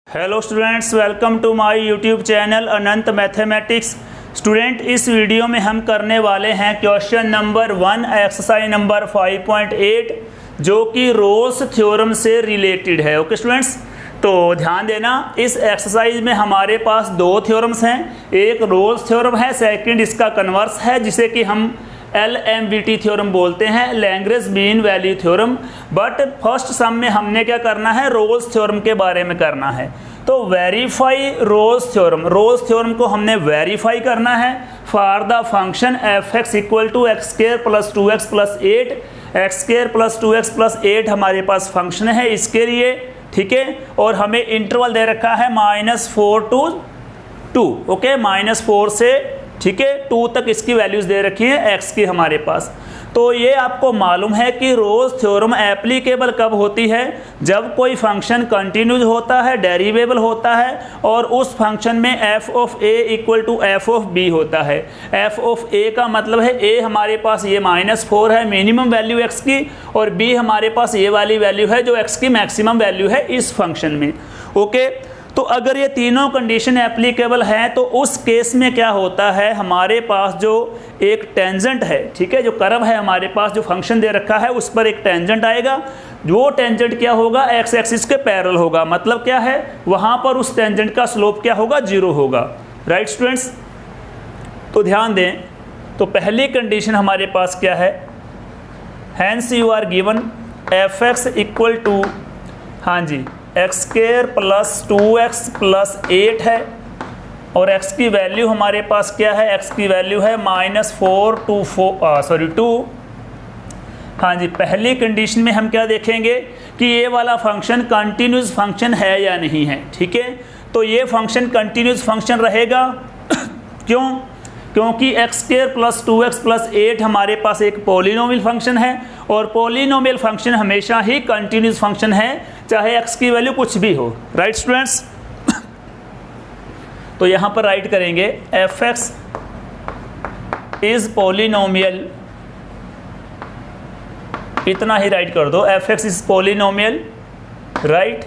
Hello students, welcome to my YouTube channel Anant mathematics. Student, इस video में हम करने वाले हैं क्वेश्चन नंबर 1 एक्सरसाइज नंबर 5.8 जो कि रोल्स थ्योरम से रिलेटेड है। ओके स्टूडेंट्स, तो ध्यान देना, इस एक्सरसाइज में हमारे पास दो थ्योरम्स हैं। एक रोल्स थ्योरम है, सेकंड इसका कन्वर्स है जिसे कि हम LMVT थ्योरम बोलते हैं, Lagrange mean value theorem. But first sum में हमने क्या करना है, रोल्स थ्योरम के बारे में करना है। तो verify Rolle's theorem, Rolle's theorem को हमने वेरीफाई करना है for the function f(x) = x² + 2x + 8। x² + 2x + 8 हमारे पास फंक्शन है इसके लिए, ठीक है। और हमें इंटरवल दे रखा है -4 to 2। ओके, -4 से, ठीक है, 2 तक इसकी वैल्यूज़ दे रखी है x की हमारे पास। तो ये आपको मालूम है कि रोल्स थ्योरम एप्लीकेबल कब होती है, जब कोई फंक्शन कंटिन्यूज होता है, डेरिवेबल होता है और उस फंक्शन में f(a) = f(b) होता है। f(a) का मतलब है a हमारे पास ये -4 है मिनिमम वैल्यू x की, और b हमारे पास ये वाली वैल्यू है जो x की मैक्सिमम वैल्यू है इस फंक्शन में। ओके, तो अगर ये तीनों कंडीशन एप्लीकेबल हैं तो उस केस में क्या होता है, हमारे पास जो एक टेंजेंट है, ठीक है, जो कर्व है हमारे पास, जो फंक्शन दे रखा है उस पर एक टेंजेंट आएगा। वो टेंजेंट क्या होगा, एक्स एक्सिस के पैरेलल होगा। मतलब क्या है, वहाँ पर उस टेंजेंट का स्लोप क्या होगा, 0 होगा। राइट स्टूडेंट्स, तो ध्यान दें, तो पहली कंडीशन हमारे पास क्या है, hence you are given f(x) = हाँ जी x² + 2x + 8 है, और x की वैल्यू हमारे पास क्या है, x की वैल्यू है -4 to 2। हाँ जी, पहली कंडीशन में हम क्या देखेंगे कि ये वाला फंक्शन कंटिन्यूस फंक्शन है या नहीं है, ठीक है। तो ये फंक्शन कंटिन्यूस फंक्शन रहेगा क्यों, क्योंकि x² + 2x + 8 हमारे पास एक पॉलिनोमियल फंक्शन है, और पॉलिनोमियल फंक्शन हमेशा ही कंटिन्यूस फंक्शन है, चाहे x की वैल्यू कुछ भी हो। राइट स्टूडेंट्स, तो यहाँ पर राइट करेंगे f(x) इज पॉलिनोमियल, इतना ही राइट कर दो, f(x) is polynomial, right.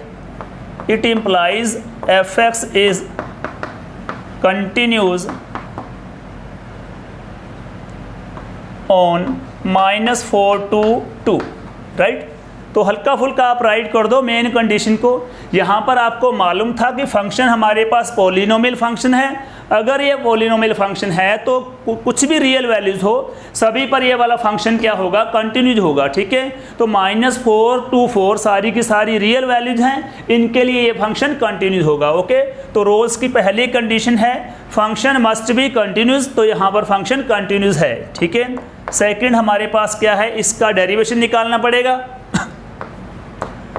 It implies f(x) is continuous on -4 to 2। Right, तो हल्का फुल्का आप राइट कर दो मेन कंडीशन को। यहाँ पर आपको मालूम था कि फंक्शन हमारे पास पॉलिनोमियल फंक्शन है। अगर ये पॉलिनोमियल फंक्शन है तो कुछ भी रियल वैल्यूज हो, सभी पर ये वाला फंक्शन क्या होगा, कंटिन्यूज होगा, ठीक है। तो -4 to 4 सारी की सारी रियल वैल्यूज हैं, इनके लिए ये फंक्शन कंटिन्यूज होगा। ओके, तो रोल्स की पहली कंडीशन है फंक्शन मस्ट बी कंटिन्यूज, तो यहाँ पर फंक्शन कंटिन्यूज है, ठीक है। सेकंड हमारे पास क्या है, इसका डेरिवेशन निकालना पड़ेगा।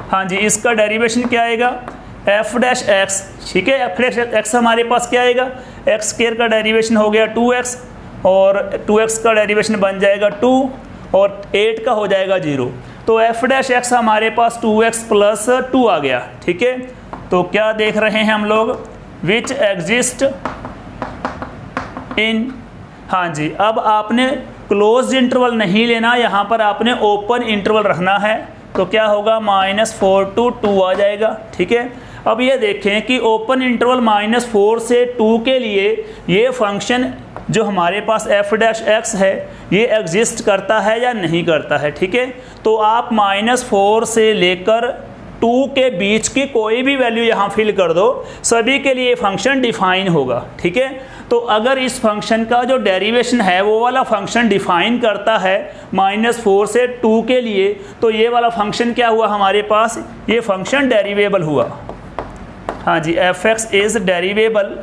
हाँ जी, इसका डेरिवेशन क्या आएगा, f'(x), ठीक है। f'(x) हमारे पास क्या आएगा, x² का डेरिवेशन हो गया 2x, और 2x का डेरिवेशन बन जाएगा 2, और 8 का हो जाएगा 0। तो f'(x) हमारे पास 2x + 2 आ गया, ठीक है। तो क्या देख रहे हैं हम लोग, विच एग्जिस्ट इन, हाँ जी, अब आपने क्लोज इंटरवल नहीं लेना, यहाँ पर आपने ओपन इंटरवल रखना है। तो क्या होगा, -4 to 2 आ जाएगा, ठीक है। अब ये देखें कि ओपन इंटरवल -4 से 2 के लिए ये फंक्शन जो हमारे पास f'(x) है ये एग्जिस्ट करता है या नहीं करता है, ठीक है। तो आप -4 से लेकर 2 के बीच की कोई भी वैल्यू यहाँ फिल कर दो, सभी के लिए फंक्शन डिफाइन होगा, ठीक है। तो अगर इस फंक्शन का जो डेरिवेशन है वो वाला फंक्शन डिफाइन करता है -4 से 2 के लिए, तो ये वाला फंक्शन क्या हुआ हमारे पास, ये फंक्शन डेरिवेबल हुआ। हाँ जी, f(x) इज डेरिवेबल,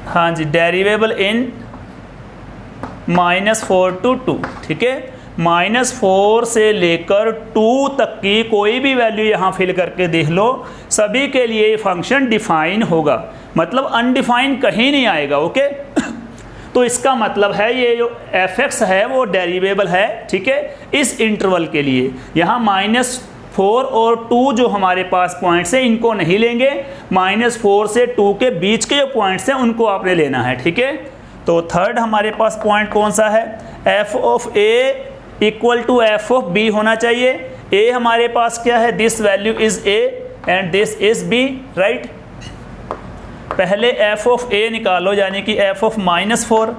हाँ जी, डेरिवेबल इन -4 to 2, ठीक है। -4 से लेकर 2 तक की कोई भी वैल्यू यहाँ फिल करके देख लो, सभी के लिए फंक्शन डिफाइन होगा, मतलब अनडिफाइन कहीं नहीं आएगा। ओके, तो इसका मतलब है ये जो f(x) है वो डेरिवेबल है, ठीक है, इस इंटरवल के लिए। यहाँ -4 और 2 जो हमारे पास पॉइंट्स हैं इनको नहीं लेंगे, -4 से 2 के बीच के जो पॉइंट्स हैं उनको आपने लेना है, ठीक है। तो थर्ड हमारे पास पॉइंट कौन सा है, f(a) = f(b) होना चाहिए। ए हमारे पास क्या है, this value is A and this is B, right. पहले एफ ऑफ ए निकालो, यानी कि एफ ऑफ -4।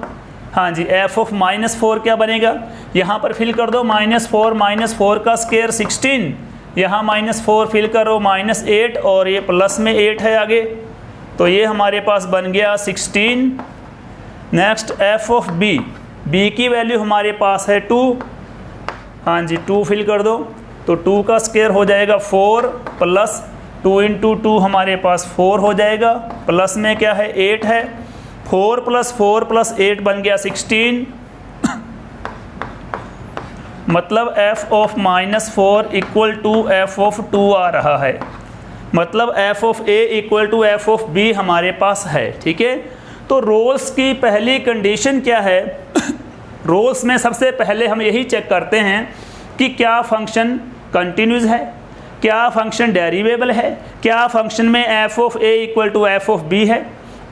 हाँ जी, एफ ऑफ -4 क्या बनेगा, यहाँ पर फिल कर दो -4 का स्क्वायर 16, यहाँ -4 फिल करो -8 और ये प्लस में 8 है आगे, तो ये हमारे पास बन गया 16। Next f of B, B की वैल्यू हमारे पास है 2। हाँ जी, 2 फिल कर दो, तो 2 का स्क्वायर हो जाएगा 4 प्लस 2 × 2 हमारे पास 4 हो जाएगा, प्लस में क्या है 8 है, 4 + 8 बन गया 16। मतलब f of -4 equal to f of 2 आ रहा है। मतलब f of A equal to f of B हमारे पास है, ठीक है। तो रोल्स की पहली कंडीशन क्या है, रोल्स में सबसे पहले हम यही चेक करते हैं कि क्या फंक्शन कंटिन्यूस है, क्या फंक्शन डेरिवेबल है, क्या फंक्शन में f of A equal to f of B है।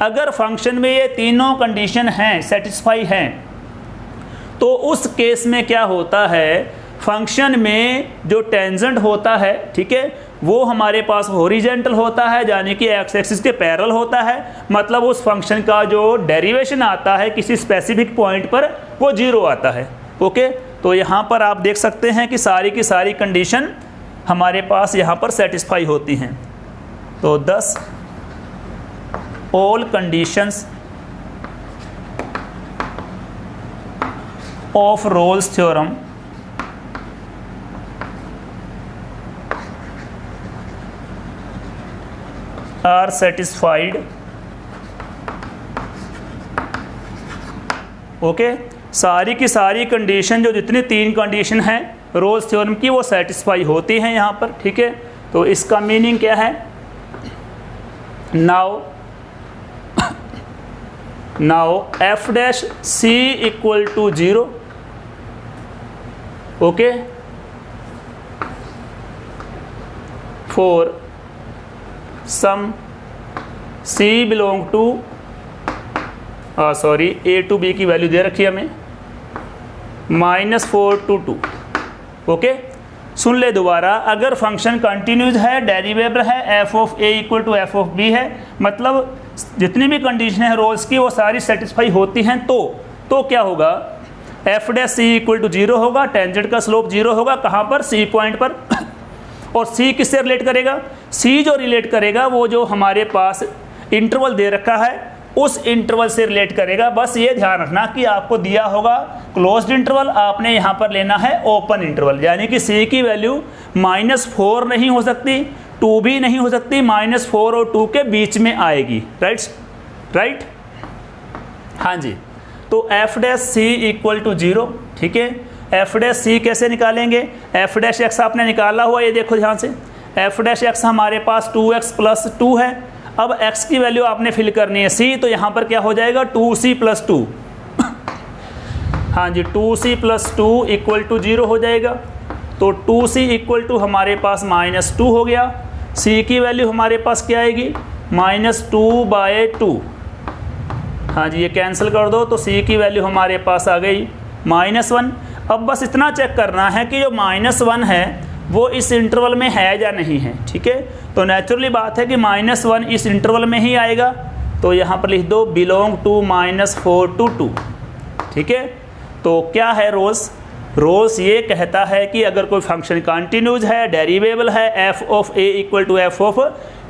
अगर फंक्शन में ये तीनों कंडीशन हैं, सेटिस्फाई हैं, तो उस केस में क्या होता है, फंक्शन में जो टेंजेंट होता है, ठीक है, वो हमारे पास हॉरिजॉन्टल होता है, यानी कि एक्स एक्सिस के पैरेलल होता है। मतलब उस फंक्शन का जो डेरिवेशन आता है किसी स्पेसिफिक पॉइंट पर, वो 0 आता है। ओके, तो यहाँ पर आप देख सकते हैं कि सारी की सारी कंडीशन हमारे पास यहाँ पर सेटिस्फाई होती हैं। तो 10 all conditions of Rolle's theorem are satisfied. Okay, सारी की सारी कंडीशन, जो जितनी 3 कंडीशन हैं रोल्स थ्योरम की, वो सेटिस्फाई होती हैं यहाँ पर, ठीक है। तो इसका मीनिंग क्या है, now f dash c equal to 0। Okay, for some c belong to A to B की वैल्यू दे रखी है हमें -4 to 2। ओके, सुन ले दोबारा, अगर फंक्शन कंटिन्यूस है, डेरिवेबल है, f of A equal to f of B है, मतलब जितनी भी कंडीशन है रोल्स की वो सारी सेटिस्फाई होती हैं, तो क्या होगा, f dash c equal to 0 होगा, टेंजेंट का स्लोप 0 होगा, कहाँ पर, सी पॉइंट पर। और सी किससे रिलेट करेगा, सी जो रिलेट करेगा वो जो हमारे पास इंटरवल दे रखा है उस इंटरवल से रिलेट करेगा। बस ये ध्यान रखना कि आपको दिया होगा क्लोज्ड इंटरवल, आपने यहाँ पर लेना है ओपन इंटरवल, यानी कि सी की वैल्यू -4 नहीं हो सकती, 2 भी नहीं हो सकती, -4 और 2 के बीच में आएगी, राइट। हाँ जी, तो f dash c equal to 0, ठीक है। एफ डैश सी कैसे निकालेंगे, एफ डैश एक्स आपने निकाला हुआ, ये देखो ध्यान से, एफ डैश एक्स हमारे पास 2x + 2 है। अब x की वैल्यू आपने फिल करनी है c, तो यहाँ पर क्या हो जाएगा 2c + 2। हाँ जी, 2c + 2 इक्वल टू 0 हो जाएगा। तो 2c इक्वल टू हमारे पास -2 हो गया। c की वैल्यू हमारे पास क्या आएगी, -2/2। हाँ जी, ये कैंसिल कर दो, तो c की वैल्यू हमारे पास आ गई -1। अब बस इतना चेक करना है कि जो -1 है वो इस इंटरवल में है या नहीं है, ठीक है। तो नेचुरली बात है कि -1 इस इंटरवल में ही आएगा, तो यहाँ पर लिख दो बिलोंग टू -4 to 2, ठीक है। तो क्या है रोल्स ये कहता है कि अगर कोई फंक्शन कंटिन्यूस है, डेरिवेबल है, f of A equal to f of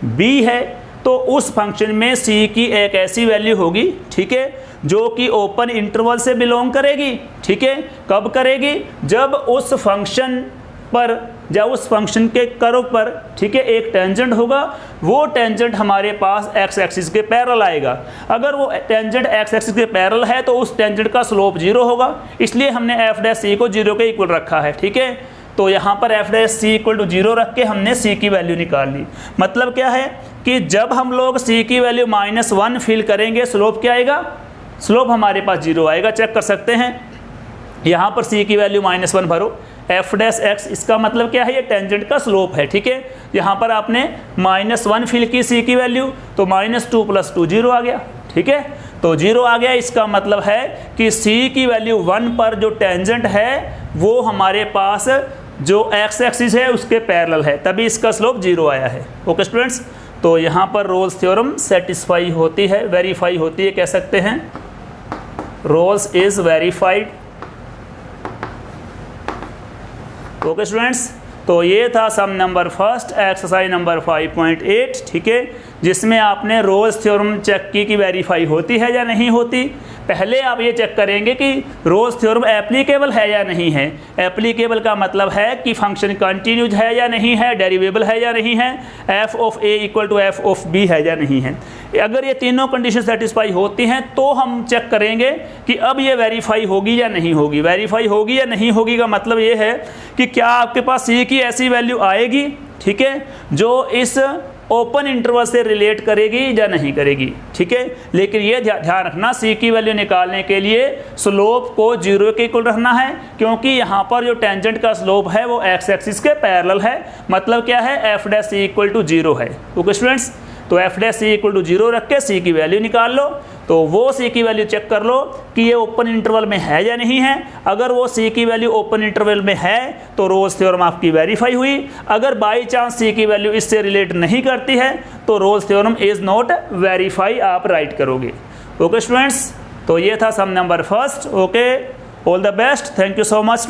B है, तो उस फंक्शन में सी की एक ऐसी वैल्यू होगी, ठीक है, जो कि ओपन इंटरवल से बिलोंग करेगी, ठीक है। कब करेगी, जब उस फंक्शन पर या उस फंक्शन के कर्व पर, ठीक है, एक टेंजेंट होगा, वो टेंजेंट हमारे पास एक्स एक्सिस के पैरेलल आएगा। अगर वो टेंजेंट एक्स एक्सिस के पैरेलल है तो उस टेंजेंट का स्लोप 0 होगा, इसलिए हमने एफ डैश सी को 0 के इक्वल रखा है, ठीक है। तो यहाँ पर f dash c equal to 0 रख के हमने सी की वैल्यू निकाल ली। मतलब क्या है कि जब हम लोग सी की वैल्यू -1 फिल करेंगे, स्लोप क्या आएगा, स्लोप हमारे पास 0 आएगा। चेक कर सकते हैं, यहाँ पर सी की वैल्यू -1 भरो, एफ डैश एक्स, इसका मतलब क्या है, ये टेंजेंट का स्लोप है, ठीक है। यहाँ पर आपने -1 फिल की सी की वैल्यू, तो -2 + 2 0 आ गया, ठीक है। तो 0 आ गया, इसका मतलब है कि सी की वैल्यू 1 पर जो टेंजेंट है वो हमारे पास जो एक्स एक्सिस है उसके पैरेलल है, तभी इसका स्लोप 0 आया है। ओके स्टूडेंट्स, तो यहाँ पर रोल्स थ्योरम सेटिस्फाई होती है, वेरीफाई होती है, कह सकते हैं Rolle's is verified. Okay students, तो ये था sum number first exercise number 5.8, ठीक है, जिसमें आपने रोल्स थ्योरम चेक की कि वेरीफाई होती है या नहीं होती। पहले आप ये चेक करेंगे कि रोल्स थ्योरम एप्लीकेबल है या नहीं है। एप्लीकेबल का मतलब है कि फंक्शन कंटिन्यूज है या नहीं है, डेरिवेबल है या नहीं है, f of A equal to f of B है या नहीं है। अगर ये तीनों कंडीशन सेटिस्फाई होती हैं तो हम चेक करेंगे कि अब ये वेरीफाई होगी या नहीं होगी। वेरीफाई होगी या नहीं होगी का मतलब ये है कि क्या आपके पास सी की ऐसी वैल्यू आएगी, ठीक है, जो इस ओपन इंटरवल से रिलेट करेगी या नहीं करेगी, ठीक है। लेकिन ये ध्यान रखना, सी की वैल्यू निकालने के लिए स्लोप को 0 के इक्वल रखना है, क्योंकि यहाँ पर जो टेंजेंट का स्लोप है वो एक्स एक्सिस के पैरेलल है। मतलब क्या है, f dash c equal to 0 है। ओके स्टूडेंट्स, तो f dash c equal to 0 रख के सी की वैल्यू निकाल लो। तो वो सी की वैल्यू चेक कर लो कि ये ओपन इंटरवल में है या नहीं है। अगर वो सी की वैल्यू ओपन इंटरवल में है तो रोल्स थ्योरम आपकी वेरीफाई हुई। अगर बाई चांस सी की वैल्यू इससे रिलेट नहीं करती है तो Rolle's theorem is not verify आप राइट करोगे। ओके स्टूडेंट्स, तो ये था sum number first. Okay, all the best, thank you so much.